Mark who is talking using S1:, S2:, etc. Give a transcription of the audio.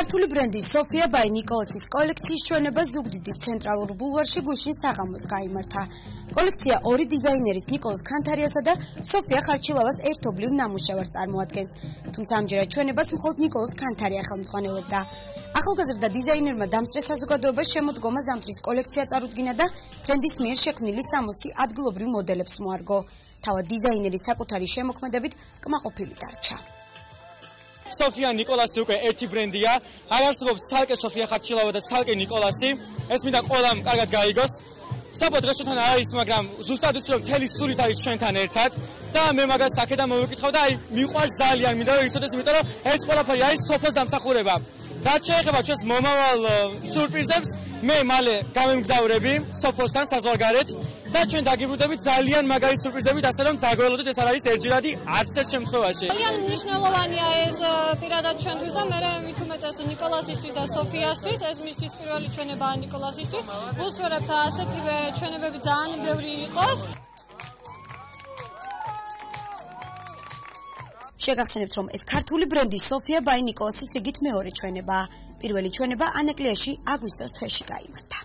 S1: ქართული ბრენდი სოფია ბაი ნიკოლასის კოლექციის ჩვენება ზუგდიდის ცენტრალურ ბულვარში გუშინ საღამოს გაიმართა. კოლექცია ორი დიზაინერის ნიკოლას ქანთარიასა და სოფია ხარჩილავას ერთობლივ ნამუშევარს წარმოადგენს. თუმცა ამჯერად ჩვენებას მხოლოდ ნიკოლას ქანთარია ხელმძღვანელობდა. ახალგაზრდა დიზაინერმა დამსწრე საზოგადოებას შემოდგომა ზამთრის კოლექცია წარუდგინა და ბრენდის მიერ შექმნილი 60 ადგილობრივ მოდელებს მოარგო. თავად დიზაინერის საკუთარი შემოქმედებით კმაყოფილი დარჩა.
S2: სოფია ნიკოლასი უკვე ერთი ბრენდია. არ არსებობს ცალკე სოფია ხარჩილავა და ცალკე ნიკოლასი. ეს მინდა ყველამ კარგად გაიგოს. საბო დღესთან არ არის, მაგრამ ზუსტად ვიცი რომ მთელი სულით არის ჩვენთან ერთად და მე მაგას აქედან მოვიკითხავ და მიყვარს ძალიან, მინდა რომ იცოდეს, იმიტომ რომ ეს ყველაფერი არის სოფოს დამსახურება. რაც შეეხება ჩვენს მომავალ სურპრიზებს, მე მალე გამემგზავრები სოფოსთან საზღვარგარეთ და ჩვენ დაგიბრუნდებით ძალიან მაგარი სურპრიზებით, ასე რომ დაგველოდოთ, ეს არ არის ერთჯერადი არც ერთ შემთხვევაში.
S3: ძალიან მნიშვნელოვანია ეს პირადად ჩვენთვის და მე მით უმეტეს ნიკოლასისთვის და სოფიასთვის, ეს მისთვის პირველი ჩვენებაა ნიკოლასისთვის. ვუსვერებთ ასეთივე ჩვენებები ძალიან ბევრი იყოს.
S1: შეგახსენებთ, რომ ეს ქართული ბრენდი სოფია ბაი ნიკოლასის რიგით მეორე ჩვენებაა. პირველი ჩვენება ანეკლიაში აგვისტოს თვეში გაიმართა.